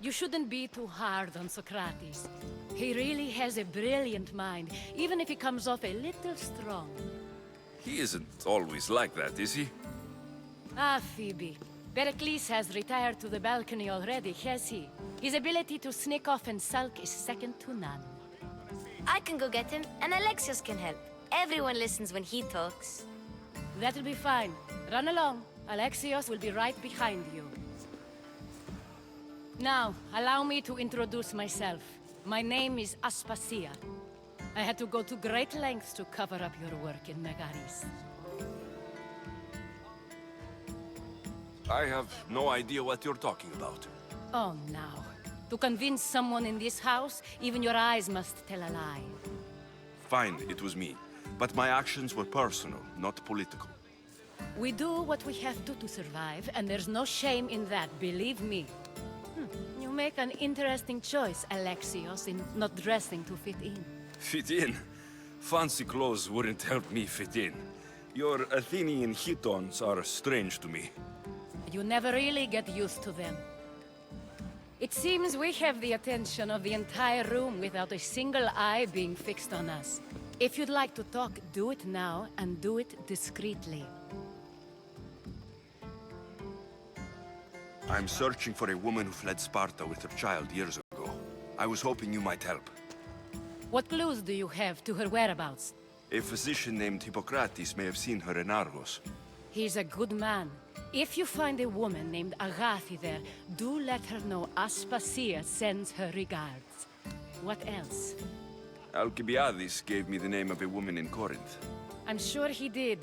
You shouldn't be too hard on Socrates. He really has a brilliant mind, even if he comes off a little strong. He isn't always like that, is he? Ah, Phoebe. Pericles has retired to the balcony already, has he? His ability to sneak off and sulk is second to none. I can go get him, and Alexios can help. Everyone listens when he talks. That'll be fine. Run along. Alexios will be right behind you. Now, allow me to introduce myself. My name is Aspasia. I had to go to great lengths to cover up your work in Megaris. I have no idea what you're talking about. Oh, now. To convince someone in this house, even your eyes must tell a lie. Fine, it was me. But my actions were personal, not political. We do what we have to survive, and there's no shame in that, believe me. You make an interesting choice, Alexios, in not dressing to fit in. Fit in? Fancy clothes wouldn't help me fit in. Your Athenian chitons are strange to me. You never really get used to them. It seems we have the attention of the entire room without a single eye being fixed on us. If you'd like to talk, do it now, and do it discreetly. I'm searching for a woman who fled Sparta with her child years ago. I was hoping you might help. What clues do you have to her whereabouts? A physician named Hippocrates may have seen her in Argos. He's a good man. If you find a woman named Agathi there, do let her know Aspasia sends her regards. What else? Alcibiades gave me the name of a woman in Corinth. I'm sure he did.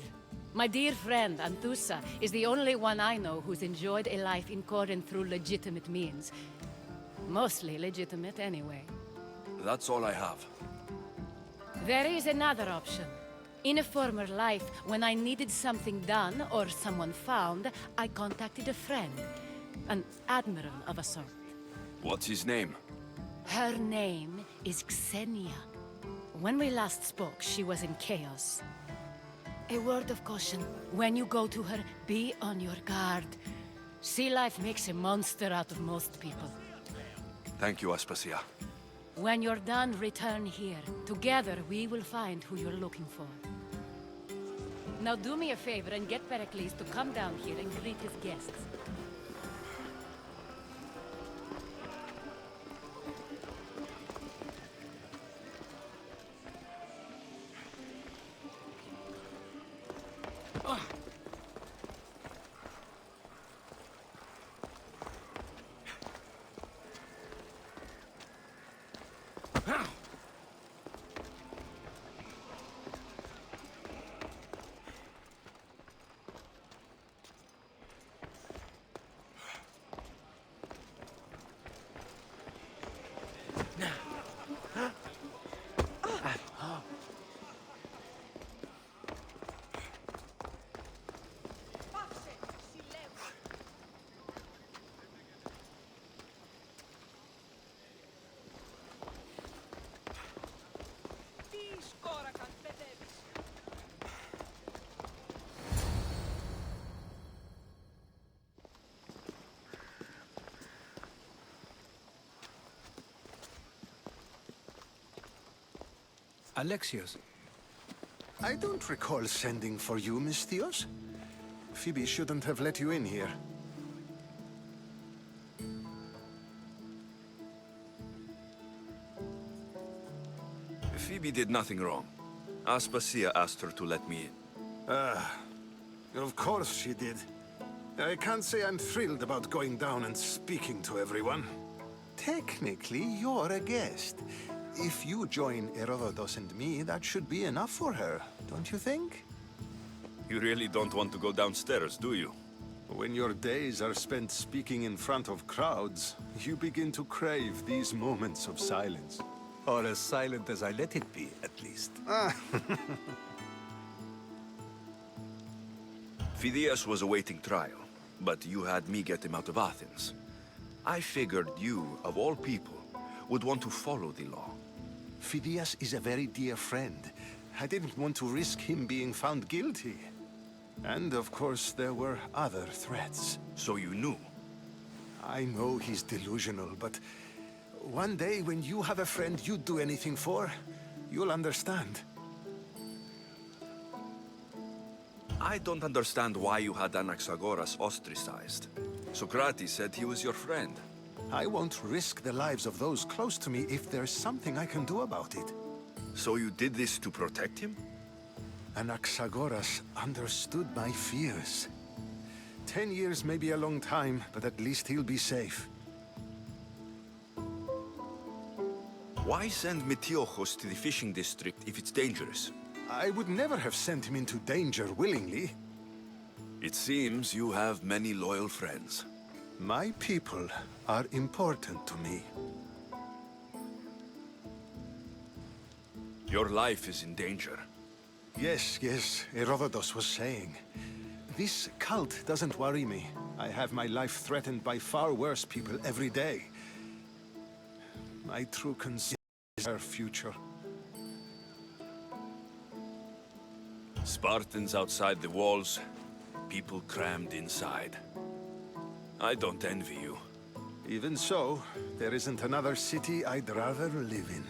My dear friend, Anthusa, is the only one I know who's enjoyed a life in Corinth through legitimate means. Mostly legitimate, anyway. That's all I have. There is another option. In a former life, when I needed something done or someone found, I contacted a friend. An admiral of a sort. What's his name? Her name is Xenia. When we last spoke, she was in chaos. A word of caution. When you go to her, be on your guard. Sea life makes a monster out of most people. Thank you, Aspasia. When you're done, return here. Together, we will find who you're looking for. Now do me a favor and get Pericles to come down here and greet his guests. Alexios. I don't recall sending for you, Misthios. Phoebe shouldn't have let you in here. Phoebe did nothing wrong. Aspasia asked her to let me in. Of course she did. I can't say I'm thrilled about going down and speaking to everyone. Technically, you're a guest. If you join Herodotus and me, that should be enough for her, don't you think? You really don't want to go downstairs, do you? When your days are spent speaking in front of crowds, you begin to crave these moments of silence. Or as silent as I let it be, at least. Phidias was awaiting trial, but you had me get him out of Athens. I figured you, of all people, would want to follow the law. Phidias is a very dear friend. I didn't want to risk him being found guilty. And of course, there were other threats. So you knew? I know he's delusional, but one day when you have a friend you'd do anything for, you'll understand. I don't understand why you had Anaxagoras ostracized. Socrates said he was your friend. I won't risk the lives of those close to me if there's something I can do about it. So you did this to protect him? Anaxagoras understood my fears. 10 years may be a long time, but at least he'll be safe. Why send Metiochos to the fishing district if it's dangerous? I would never have sent him into danger willingly. It seems you have many loyal friends. My people are important to me. Your life is in danger. Yes, Herodotus was saying. This cult doesn't worry me. I have my life threatened by far worse people every day. My true concern is our future. Spartans outside the walls, people crammed inside. I don't envy you. Even so, there isn't another city I'd rather live in.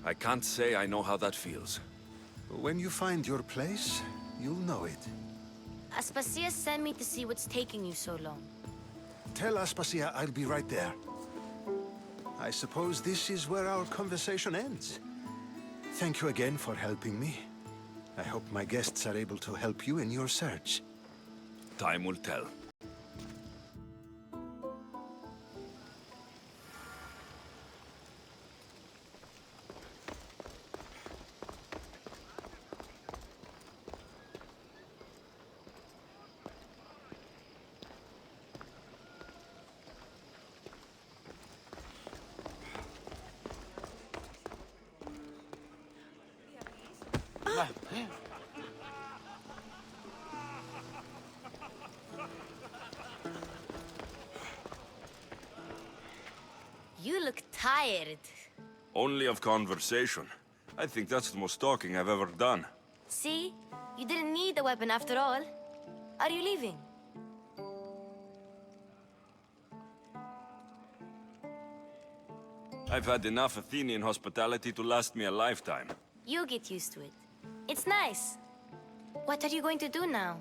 I can't say I know how that feels. When you find your place, you'll know it. Aspasia sent me to see what's taking you so long. Tell Aspasia I'll be right there. I suppose this is where our conversation ends. Thank you again for helping me. I hope my guests are able to help you in your search. Time will tell. You look tired. Only of conversation. I think that's the most talking I've ever done. See? You didn't need the weapon after all. Are you leaving? I've had enough Athenian hospitality to last me a lifetime. You get used to it. It's nice. What are you going to do now?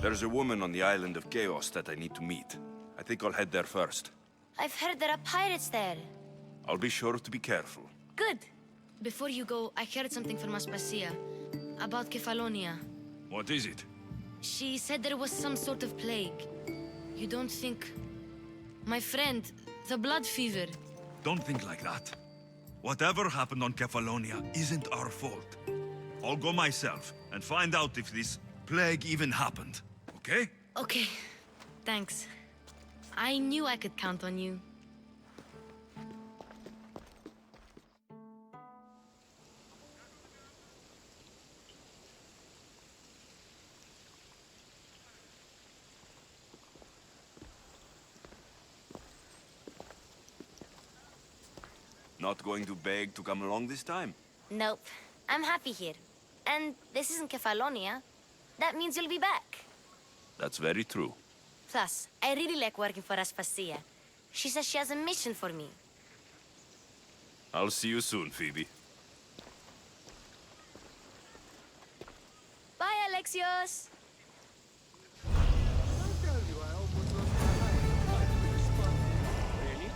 There's a woman on the island of Chaos that I need to meet. I think I'll head there first. I've heard there are pirates there. I'll be sure to be careful. Good. Before you go, I heard something from Aspasia about Kefalonia. What is it? She said there was some sort of plague. You don't think... My friend, the blood fever. Don't think like that. Whatever happened on Kefalonia isn't our fault. I'll go myself and find out if this plague even happened, okay? Okay. Thanks. I knew I could count on you. Not going to beg to come along this time? Nope. I'm happy here. And this isn't Kefalonia. That means you'll be back. That's very true. Plus, I really like working for Aspasia. She says she has a mission for me. I'll see you soon, Phoebe. Bye, Alexios! Really?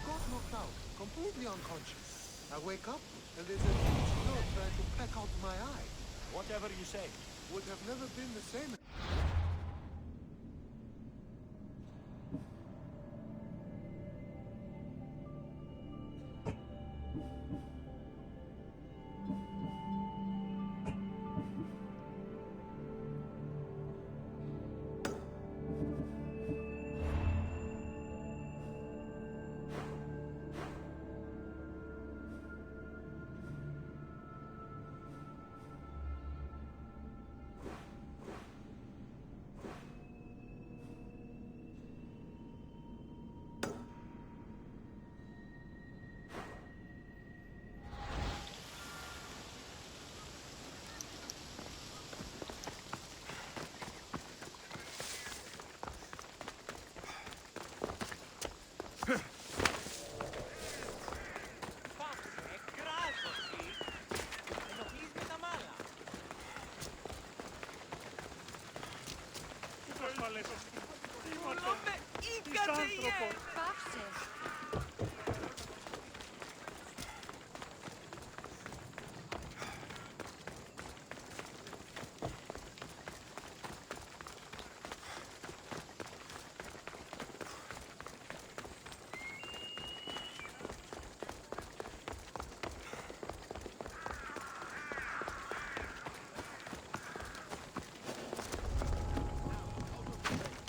Got knocked out, completely unconscious. I wake up, and there's a huge note trying to peck out my eye. Whatever you say. Would have never been the same.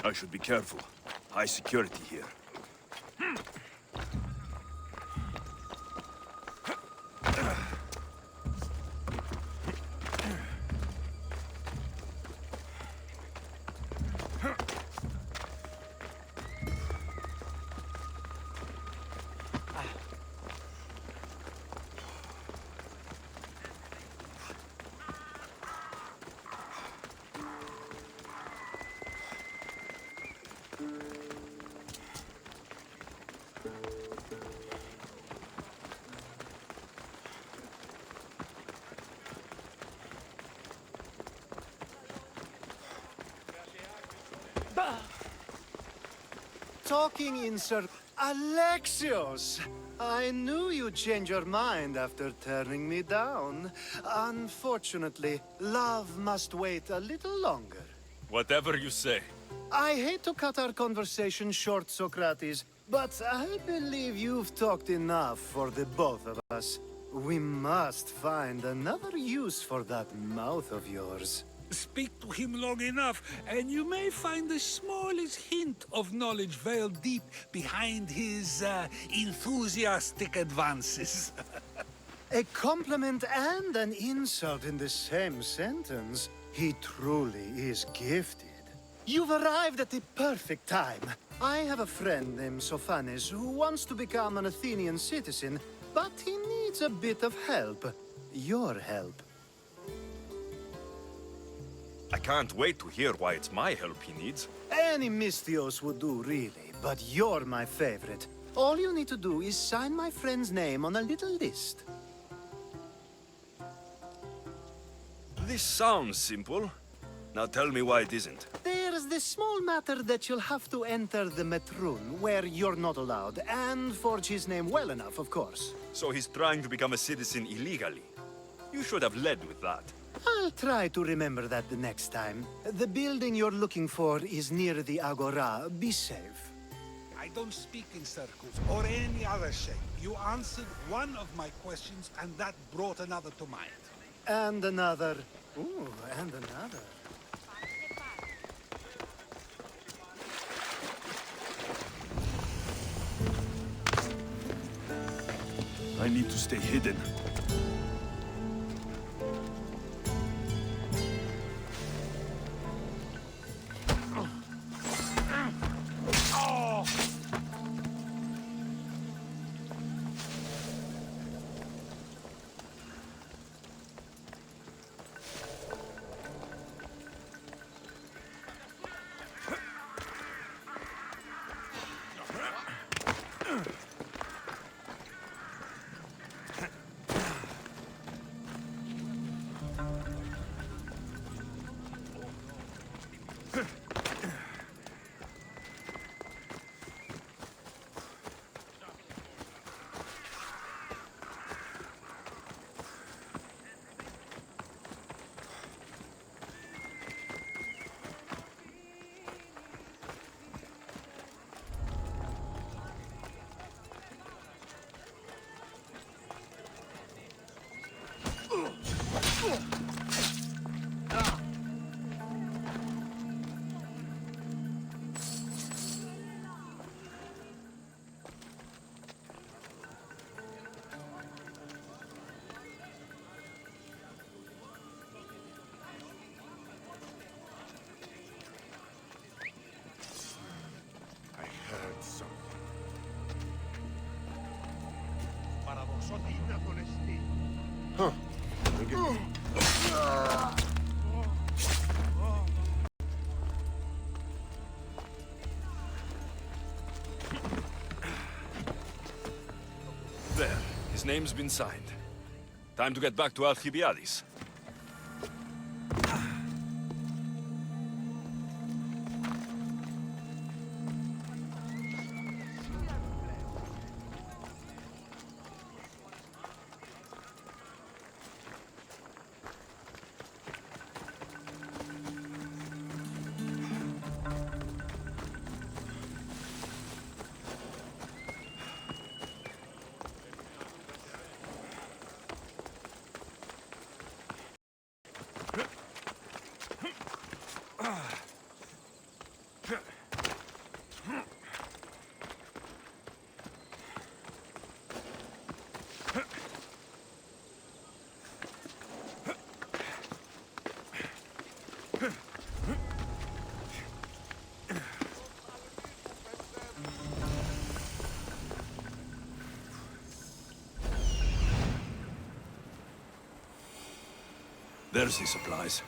I should be careful. High security here. Talking in Alexios! I knew you'd change your mind after turning me down. Unfortunately, love must wait a little longer. Whatever you say. I hate to cut our conversation short, Socrates, but I believe you've talked enough for the both of us. We must find another use for that mouth of yours. Speak to him long enough, and you may find the smallest hint of knowledge veiled deep behind his enthusiastic advances. A compliment and an insult in the same sentence. He truly is gifted. You've arrived at the perfect time. I have a friend named Sophanes who wants to become an Athenian citizen, but he needs a bit of help. Your help. I can't wait to hear why it's my help he needs. Any Misthios would do, really, but you're my favorite. All you need to do is sign my friend's name on a little list. This sounds simple. Now tell me why it isn't. There's the small matter that you'll have to enter the Metroon, where you're not allowed, and forge his name well enough, of course. So he's trying to become a citizen illegally. You should have led with that. I'll try to remember that the next time. The building you're looking for is near the Agora. Be safe. I don't speak in circles or any other shape. You answered one of my questions, and that brought another to mind. And another. Ooh, and another. I need to stay hidden. Huh. There. His name's been signed. Time to get back to Alcibiades. There's the supplies.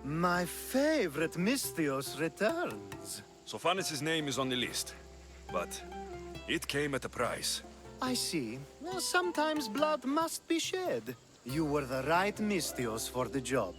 My favorite Misthios returns. Sophanes' name is on the list, but it came at a price. I see. Well, sometimes blood must be shed. You were the right Misthios for the job.